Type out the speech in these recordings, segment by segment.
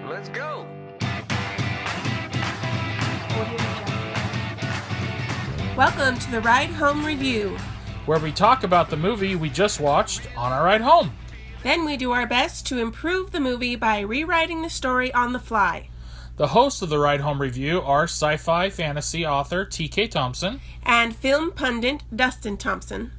Let's go. Welcome to the Ride Home Review, where we talk about the movie we just watched on our ride home. Then we do our best to improve the movie by rewriting the story on the fly. The hosts of the Ride Home Review are sci-fi fantasy author T.K. Thompson and film pundit Dustin Thompson.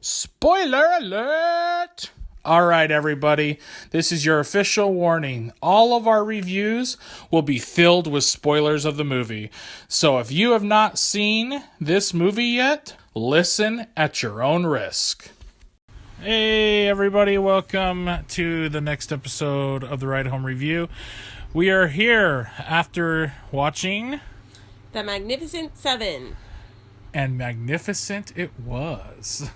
Spoiler alert! Alright everybody, this is your official warning. All of our reviews will be filled with spoilers of the movie. So if you have not seen this movie yet, listen at your own risk. Hey everybody, welcome to the next episode of the Ride Home Review. We are here after watching The Magnificent Seven. And magnificent it was.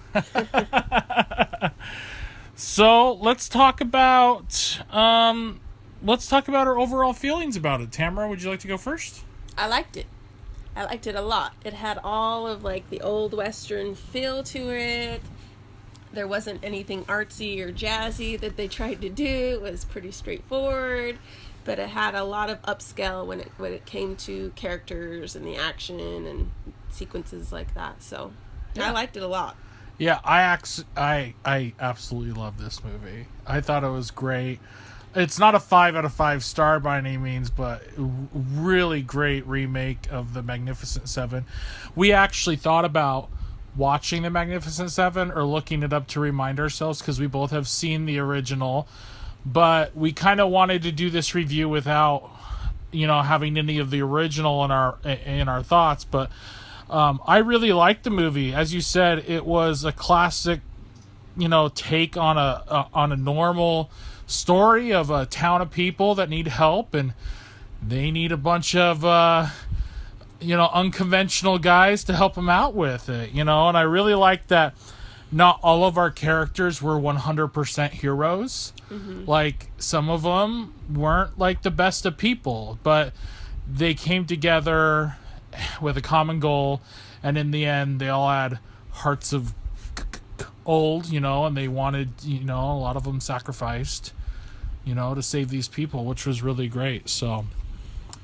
So let's talk about our overall feelings about it. Tamara, would you like to go first? I liked it. I liked it a lot. It had all of the old Western feel to it. There wasn't anything artsy or jazzy that they tried to do. It was pretty straightforward, but it had a lot of upscale when it came to characters and the action and sequences like that. So yeah. I liked it a lot. Yeah, I absolutely love this movie. I thought it was great. It's not a 5 out of 5 star by any means, but really great remake of The Magnificent Seven. We actually thought about watching The Magnificent Seven or looking it up to remind ourselves because we both have seen the original, but we kind of wanted to do this review without, having any of the original in our thoughts, but I really liked the movie. As you said, it was a classic, take on a normal story of a town of people that need help, and they need a bunch of, unconventional guys to help them out with it, and I really liked that not all of our characters were 100% heroes. Mm-hmm. Like, some of them weren't, the best of people, but they came together with a common goal, and in the end they all had hearts of old, and they wanted, a lot of them sacrificed, to save these people, which was really great. So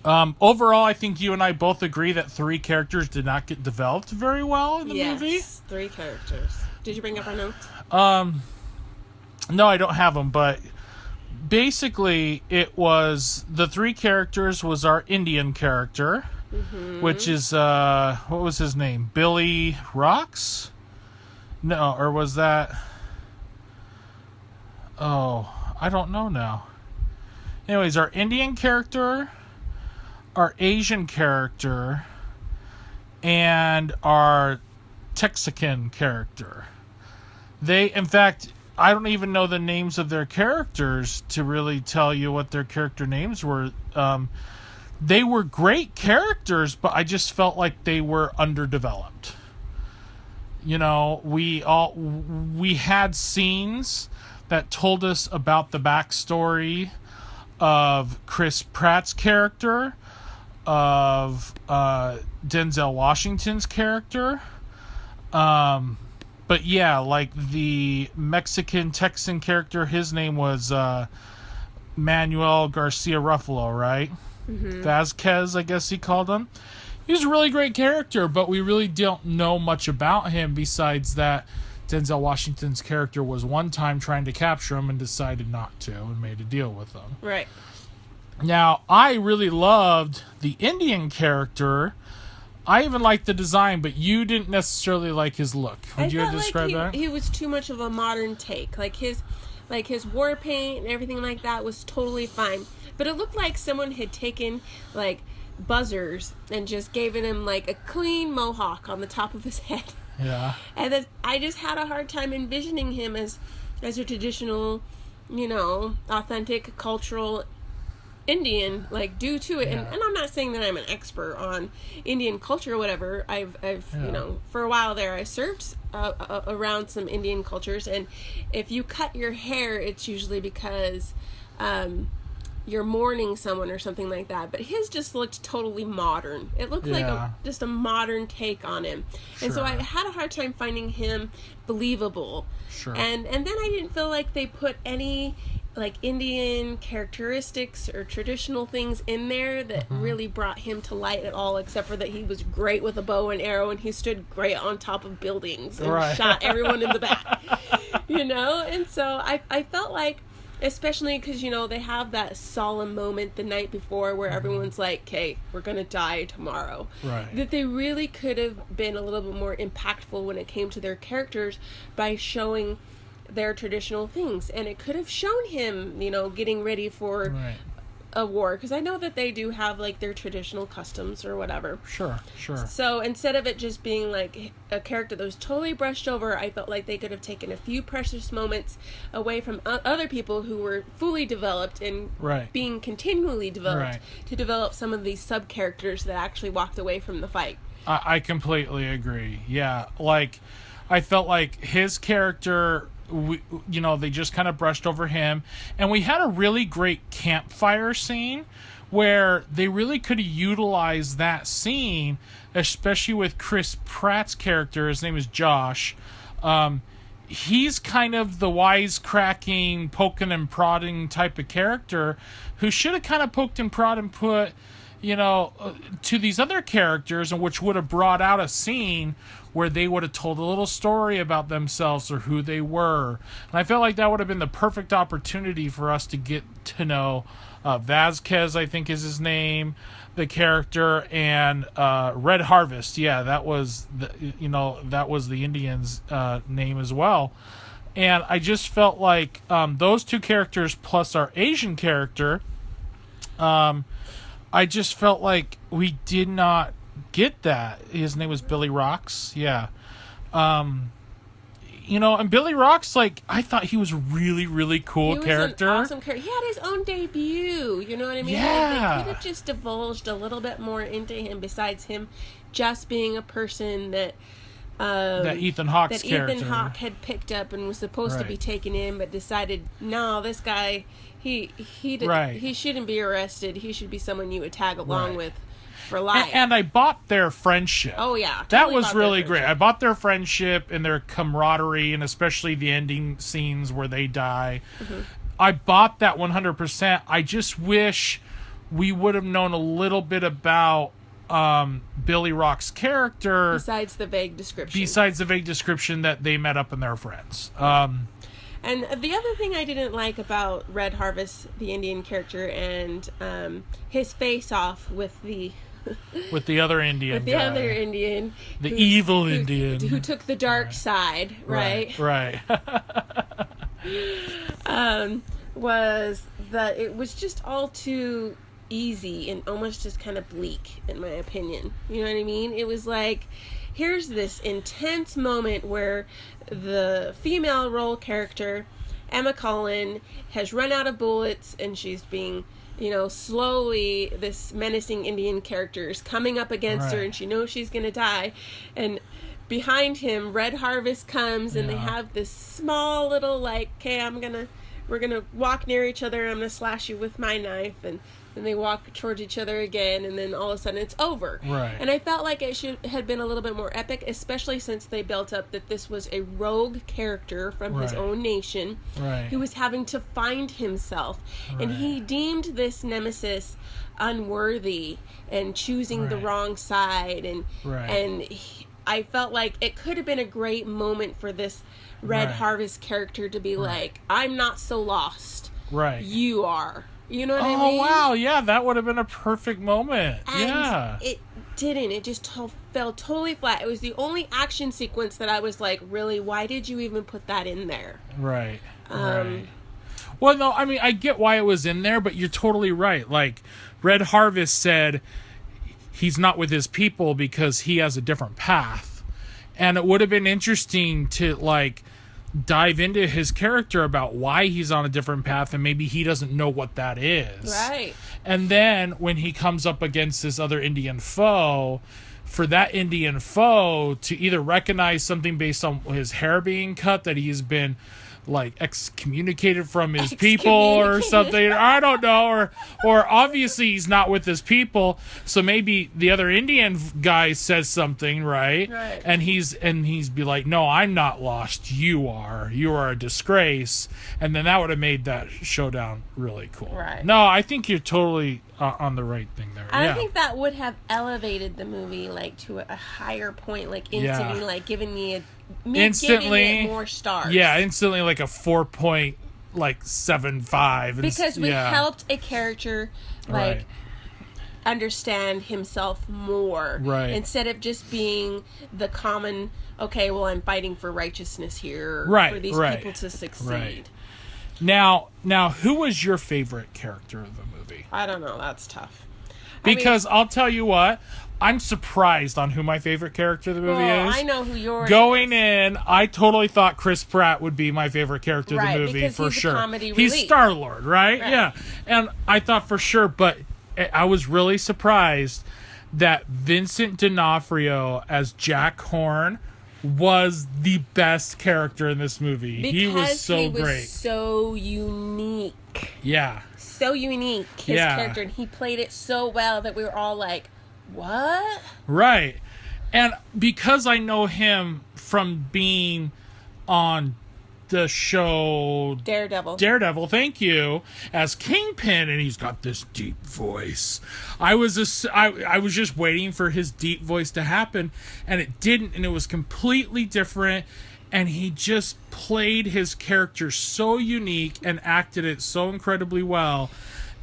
overall, I think you and I both agree that 3 characters did not get developed very well in the movie. Yes, 3 characters. Did you bring up our notes? No, I don't have them, but basically it was the 3 characters was our Indian character, mm-hmm. which is what was his name? Billy Rocks? No, or was that? Oh, I don't know now. Anyways, our Indian character, our Asian character, and our Texican character. In fact, I don't even know the names of their characters to really tell you what their character names were. They were great characters, but I just felt like they were underdeveloped. We had scenes that told us about the backstory of Chris Pratt's character, of Denzel Washington's character. But yeah, the Mexican Texan character, his name was Manuel Garcia-Rulfo, right? Mm-hmm. Vasquez, I guess he called him. He was a really great character, but we really don't know much about him besides that Denzel Washington's character was one time trying to capture him and decided not to and made a deal with him. Right. Now, I really loved the Indian character. I even liked the design, but you didn't necessarily like his look. Would you describe that? He was too much of a modern take. His war paint and everything like that was totally fine. But it looked like someone had taken, buzzers and just given him, a clean mohawk on the top of his head. Yeah. And then I just had a hard time envisioning him as a traditional, authentic, cultural Indian, due to it. Yeah. And I'm not saying that I'm an expert on Indian culture or whatever. I've for a while there, I served around some Indian cultures. And if you cut your hair, it's usually because you're mourning someone or something like that. But his just looked totally modern. It looked like just a modern take on him. Sure. And so I had a hard time finding him believable. Sure. And then I didn't feel like they put any like Indian characteristics or traditional things in there that really brought him to light at all, except for that he was great with a bow and arrow and he stood great on top of buildings and shot everyone in the back, you know? And so I felt like, especially because, you know, they have that solemn moment the night before where everyone's like, okay, we're going to die tomorrow. Right. That they really could have been a little bit more impactful when it came to their characters by showing their traditional things. And it could have shown him, you know, getting ready for a war. Because I know that they do have, like, their traditional customs or whatever. Sure. So instead of it just being, like, a character that was totally brushed over, I felt like they could have taken a few precious moments away from other people who were fully developed and being continually developed to develop some of these sub-characters that actually walked away from the fight. I completely agree. Yeah, like, I felt like his character... you know, they just kind of brushed over him, and we had a really great campfire scene where they really could have utilized that scene, especially with Chris Pratt's character. His name is Josh. He's kind of the wisecracking, poking and prodding type of character who should have kind of poked and prodded and put, you know, to these other characters, and which would have brought out a scene where they would have told a little story about themselves or who they were. And I felt like that would have been the perfect opportunity for us to get to know Vasquez, I think is his name, the character, and Red Harvest. Yeah, that was the Indian's name as well. And I just felt like those two characters plus our Asian character, I just felt like we did not get that. His name was Billy Rocks. Yeah. You know, and Billy Rocks, like, I thought he was a really, really cool character. He was an awesome character. He had his own debut, you know what I mean? Yeah. They could have just divulged a little bit more into him besides him just being a person that Ethan Hawke's character. Ethan Hawke had picked up and was supposed to be taken in, but decided, no, this guy, he shouldn't be arrested. He should be someone you would tag along with for life. And I bought their friendship. Oh, yeah. That was really great. I bought their friendship and their camaraderie, and especially the ending scenes where they die. Mm-hmm. I bought that 100%. I just wish we would have known a little bit about Billy Rock's character. Besides the vague description that they met up and they're friends. And the other thing I didn't like about Red Harvest, the Indian character, and his face-off with the other Indian the evil Indian who took the dark side, right? Was that it was just all too easy and almost just kind of bleak, in my opinion. You know what I mean? It was like, here's this intense moment where the female role character, Emma Cullen, has run out of bullets and she's being, you know, slowly, this menacing Indian character is coming up against her and she knows she's going to die. And behind him, Red Harvest comes and they have this small little, like, okay, we're going to walk near each other and I'm going to slash you with my knife. And then they walk towards each other again, and then all of a sudden it's over. Right. And I felt like it had been a little bit more epic, especially since they built up that this was a rogue character from his own nation who was having to find himself. And he deemed this nemesis unworthy and choosing the wrong side. And I felt like it could have been a great moment for this Red Harvest character to be like, I'm not so lost. You are. You know what I mean? Oh, wow. Yeah, that would have been a perfect moment. And it didn't. It just fell totally flat. It was the only action sequence that I was like, really, why did you even put that in there? Right. Well, no, I mean, I get why it was in there, but you're totally right. Like, Red Harvest said he's not with his people because he has a different path. And it would have been interesting to, like, dive into his character about why he's on a different path, and maybe he doesn't know what that is. Right. And then when he comes up against this other Indian foe, for that Indian foe to either recognize something based on his hair being cut, that he's been excommunicated from his people or something. I don't know, or obviously he's not with his people, so maybe the other Indian guy says something, right? And he's be like, no, I'm not lost, you are a disgrace, and then that would have made that showdown really cool. Right. No, I think you're totally on the right thing there. I think that would have elevated the movie to a higher point, instantly, giving me giving it more stars. Yeah, instantly a 4.75 because we helped a character understand himself more, instead of just being the common, okay, well, I'm fighting for righteousness here, for these people to succeed. Now, who was your favorite character of the movie? I don't know. That's tough. Because I'll tell you what, I'm surprised on who my favorite character of the movie is. I know who yours Going in, I totally thought Chris Pratt would be my favorite character of the movie for sure. Comedy he's relief. Star-Lord, right? Yeah. And I thought for sure, but I was really surprised that Vincent D'Onofrio as Jack Horn was the best character in this movie. Because he was so great. He was so unique. Yeah. So unique, his character, and he played it so well that we were all like, what? Right. And because I know him from being on the show Daredevil, thank you, as Kingpin, and he's got this deep voice. I was just waiting for his deep voice to happen, and it didn't, and it was completely different, and he just played his character so unique and acted it so incredibly well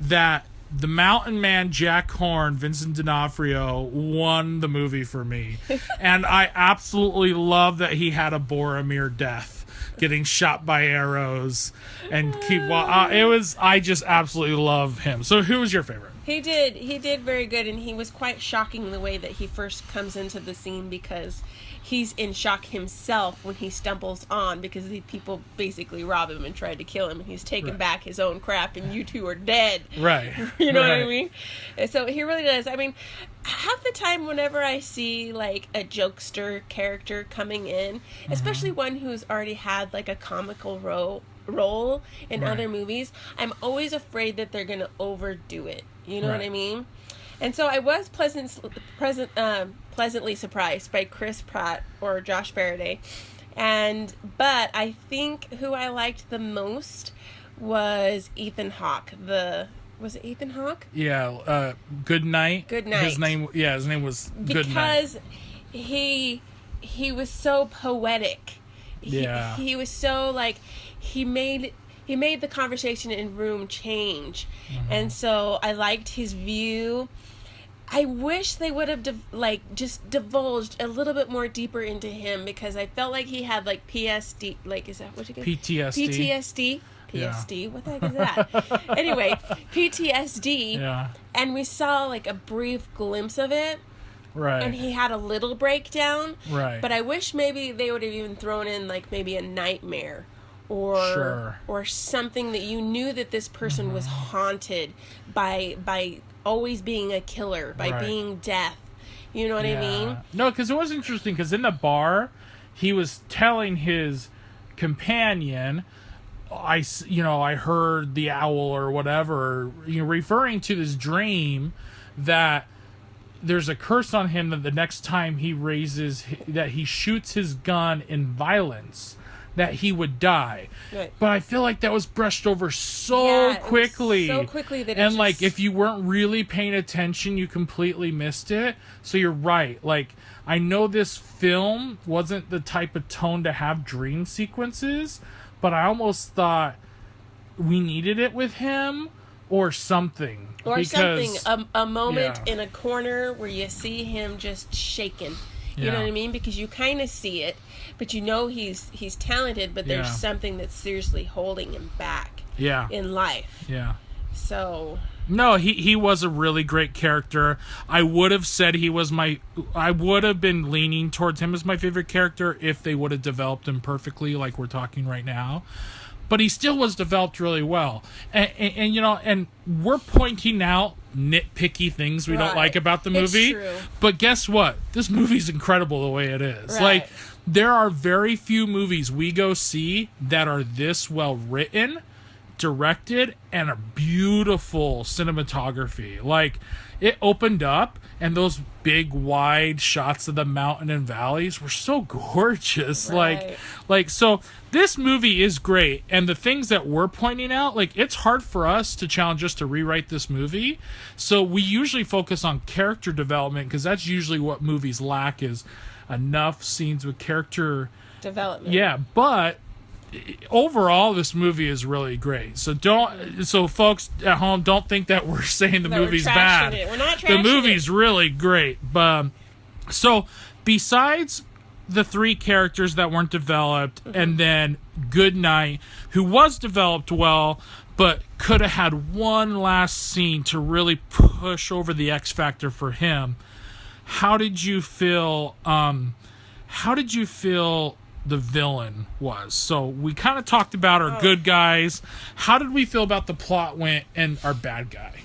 that the Mountain Man Jack Horn, Vincent D'Onofrio, won the movie for me. And I absolutely love that he had a Boromir death, getting shot by arrows and I just absolutely love him. So who was your favorite? He did very good, and he was quite shocking the way that he first comes into the scene, because he's in shock himself when he stumbles on, because the people basically rob him and try to kill him, and he's taking back his own crap, and you two are dead. Right. You know what I mean? And so he really does. I mean, half the time whenever I see a jokester character coming in, especially one who's already had a comical role in other movies, I'm always afraid that they're going to overdo it. You know what I mean? And so I was pleasantly surprised by Chris Pratt or Josh Faraday. But I think who I liked the most was Ethan Hawke. Was it Ethan Hawke? Yeah, Good Night. Good Night. His name was Good Night. Because he was so poetic. He was so he made the conversation in room change. And so I liked his view. I wish they would have just divulged a little bit more deeper into him, because I felt like he had PSD, is that what you get? PTSD. PSD. What the heck is that? Anyway, PTSD. Yeah. And we saw a brief glimpse of it. Right. And he had a little breakdown. Right. But I wish maybe they would have even thrown in maybe a nightmare, or something that you knew that this person was haunted by always being a killer, by being death. You know what I mean? No, because it was interesting, because in the bar, he was telling his companion, I heard the owl or whatever, referring to this dream that there's a curse on him that the next time that he shoots his gun in violence, that he would die. Right. But I feel like that was brushed over so quickly. So quickly that if you weren't really paying attention, you completely missed it. So you're right. I know this film wasn't the type of tone to have dream sequences, but I almost thought we needed it with him or something. Or something. A moment in a corner where you see him just shaking. You know what I mean? Because you kind of see it, but he's talented, but there's something that's seriously holding him back in life. Yeah. So... No, he was a really great character. I would have said I would have been leaning towards him as my favorite character if they would have developed him perfectly like we're talking right now. But he still was developed really well. And we're pointing out nitpicky things we don't like about the movie. It's true. But guess what? This movie's incredible the way it is. Right. there are very few movies we go see that are this well written, directed, and a beautiful cinematography. Like, it opened up, and those big wide shots of the mountain and valleys were so gorgeous. Right. Like so this movie is great, and the things that we're pointing out, like, it's hard for us to challenge us to rewrite this movie, so we usually focus on character development, because that's usually what movies lack, is enough scenes with character development. Yeah, but overall, this movie is really great. So folks at home, don't think that we're saying the movie's bad. We're not trashing the movie's really great. But so besides the three characters that weren't developed, and then Goodnight, who was developed well, but could have had one last scene to really push over the X factor for him. How did you feel? The villain was? So we kind of talked about our good guys. How did we feel about the plot went and our bad guy?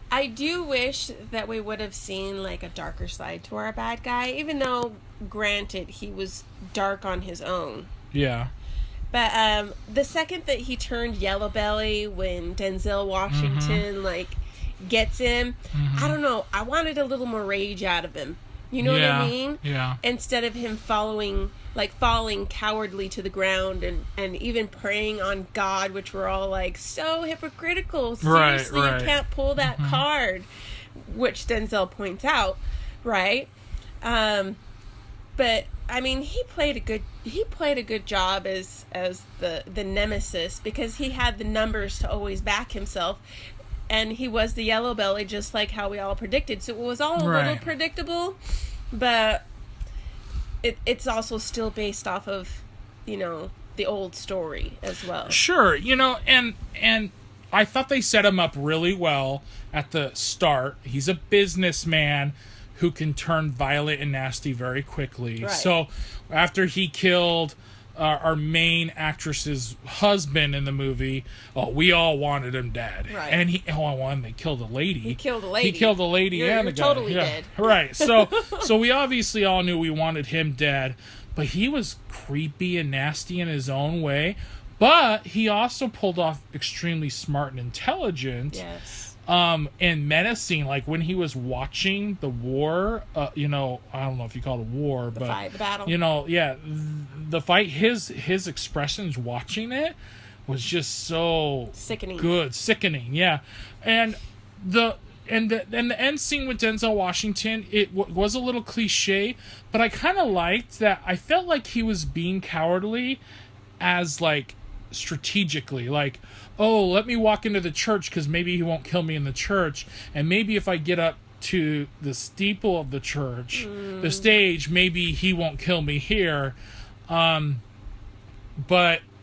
I do wish that we would have seen like a darker side to our bad guy, even though, granted, he was dark on his own. Yeah. But the second that he turned yellow belly when Denzel Washington gets him, I don't know, I wanted a little more rage out of him. You know what I mean? Yeah. Instead of him falling cowardly to the ground and even preying on God, which we're all like, so hypocritical. Seriously, right. You can't pull that card, which Denzel points out, right? But I mean, he played a good job as the nemesis, because he had the numbers to always back himself. And he was the yellow belly, just like how we all predicted. So it was all a little predictable, but it's also still based off of, the old story as well. Sure, and I thought they set him up really well at the start. He's a businessman who can turn violent and nasty very quickly. Right. So after he killed our main actress's husband in the movie, we all wanted him dead. Right. And they killed a lady. He killed a lady. And a guy. Totally dead. Right. So we obviously all knew we wanted him dead, but he was creepy and nasty in his own way. But he also pulled off extremely smart and intelligent. Yes. And menacing, like when he was watching the war, I don't know if you call it a war, the battle. The fight, his expressions watching it was just so sickening, yeah. And the end scene with Denzel Washington, it was a little cliche, but I kind of liked that. I felt like he was being cowardly as like strategically, like, oh, let me walk into the church because maybe he won't kill me in the church, and maybe if I get up to the steeple of the church, the stage, maybe he won't kill me here. But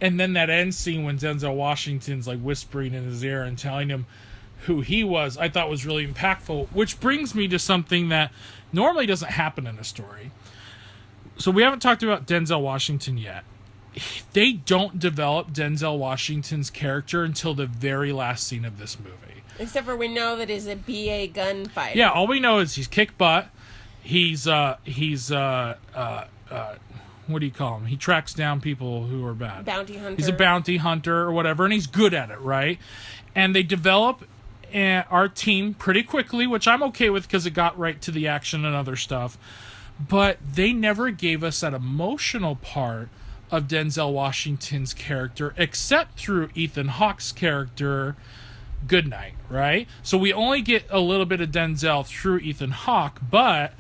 and then that end scene when Denzel Washington's like whispering in his ear and telling him who he was, I thought was really impactful, which brings me to something that normally doesn't happen in a story. So we haven't talked about Denzel Washington yet. They don't develop Denzel Washington's character until the very last scene of this movie. Except for we know that he's a BA gunfighter. Yeah, all we know is he's kick butt. He's what do you call him? He tracks down people who are bad. Bounty hunter. He's a bounty hunter or whatever, and he's good at it, right? And they develop our team pretty quickly, which I'm okay with because it got right to the action and other stuff. But they never gave us that emotional part of Denzel Washington's character, except through Ethan Hawke's character, Goodnight, right? So we only get a little bit of Denzel through Ethan Hawke, but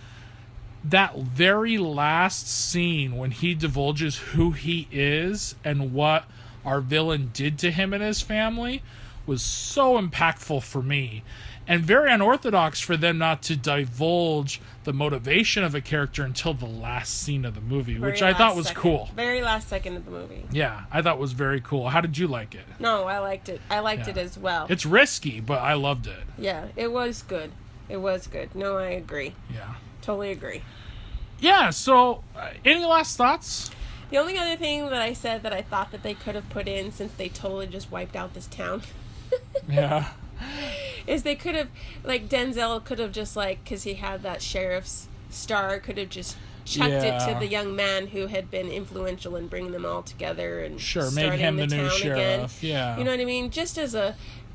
that very last scene when he divulges who he is and what our villain did to him and his family was so impactful for me, and very unorthodox for them not to divulge the motivation of a character until the last scene of the movie, which I thought was cool. Very last second of the movie. Yeah, I thought was very cool. How did you like it? No, I liked it. I liked it as well. It's risky, but I loved it. Yeah, it was good. It was good. No, I agree. Yeah. Totally agree. Yeah, so any last thoughts? The only other thing that I said that I thought that they could have put in, since they totally just wiped out this town. Yeah. Is they could have, like, Denzel could have just, like, because he had that sheriff's star, could have just chucked it to the young man who had been influential in bringing them all together and made him the new sheriff. Again. Yeah. You know what I mean? Just as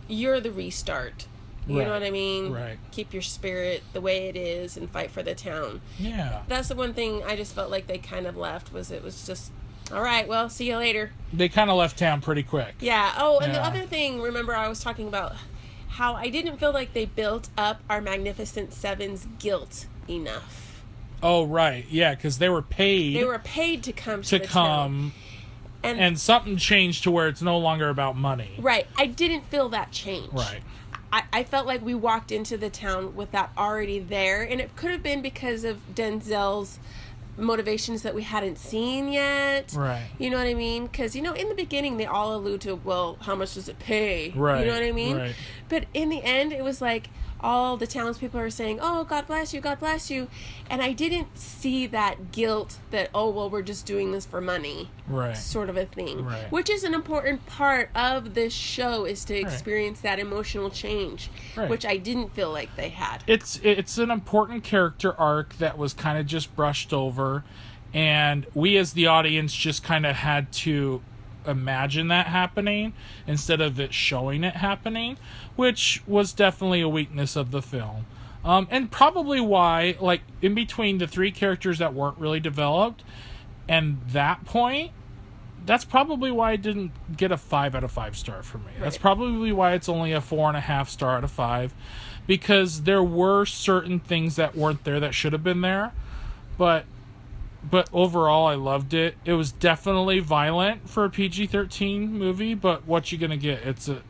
you're the restart. You know what I mean? Right. Keep your spirit the way it is and fight for the town. Yeah. That's the one thing I just felt like they kind of left, it was just, all right, well, see you later. They kind of left town pretty quick. Yeah. Oh, and the other thing, remember I was talking about how I didn't feel like they built up our Magnificent Seven's guilt enough. Oh, right. Yeah, because they were paid. They were paid to come to the town. And something changed to where it's no longer about money. Right. I didn't feel that change. Right. I felt like we walked into the town with that already there, and it could have been because of Denzel's motivations that we hadn't seen yet. Right. You know what I mean? Because, in the beginning, they all allude to, well, how much does it pay? Right. You know what I mean? Right. But in the end, it was like all the townspeople are saying, oh, God bless you, God bless you. And I didn't see that guilt that, oh, well, we're just doing this for money. Right. Sort of a thing. Right. Which is an important part of this show, is to experience that emotional change. Right. Which I didn't feel like they had. It's an important character arc that was kind of just brushed over. And we as the audience just kind of had to imagine that happening instead of it showing it happening, which was definitely a weakness of the film. And probably why, like, in between the three characters that weren't really developed and that point, that's probably why it didn't get a 5 out of 5 star for me. Right. That's probably why it's only a 4.5 star out of 5, because there were certain things that weren't there that should have been there, but overall, I loved it. It was definitely violent for a PG-13 movie, but what you gonna get? It's a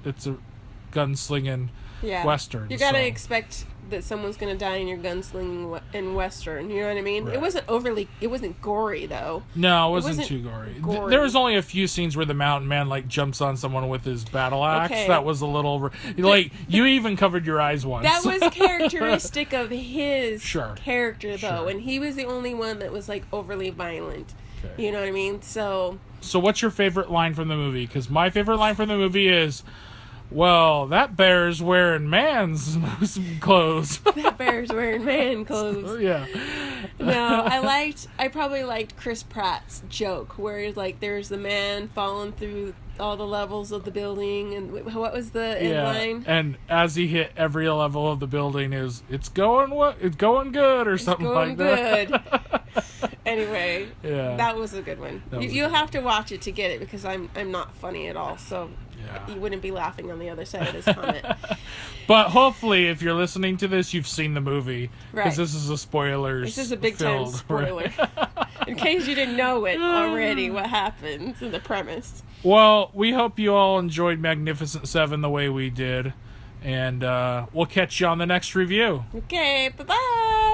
gunslinging Western. You gotta expect that someone's gonna die in your gunslinging in Western. You know what I mean? Right. It wasn't gory though. No, it wasn't too gory. There was only a few scenes where the mountain man jumps on someone with his battle axe. Okay. That was a little you even covered your eyes once. That was characteristic of his character though, and he was the only one that was overly violent. Okay. You know what I mean? So what's your favorite line from the movie? Because my favorite line from the movie is, well, that bear's wearing man's clothes. That bear's wearing man clothes. Yeah. No, I probably liked Chris Pratt's joke where there's the man falling through all the levels of the building, and what was the end line? And as he hit every level of the building, it's going good or something like that. Good. Anyway, that was a good one. You'll have to watch it to get it, because I'm not funny at all, so you wouldn't be laughing on the other side of this comment. But hopefully, if you're listening to this, you've seen the movie, because this is a spoiler. This is a big time spoiler. In case you didn't know it already, what happens in the premise. Well, we hope you all enjoyed Magnificent Seven the way we did, and we'll catch you on the next review. Okay, bye-bye!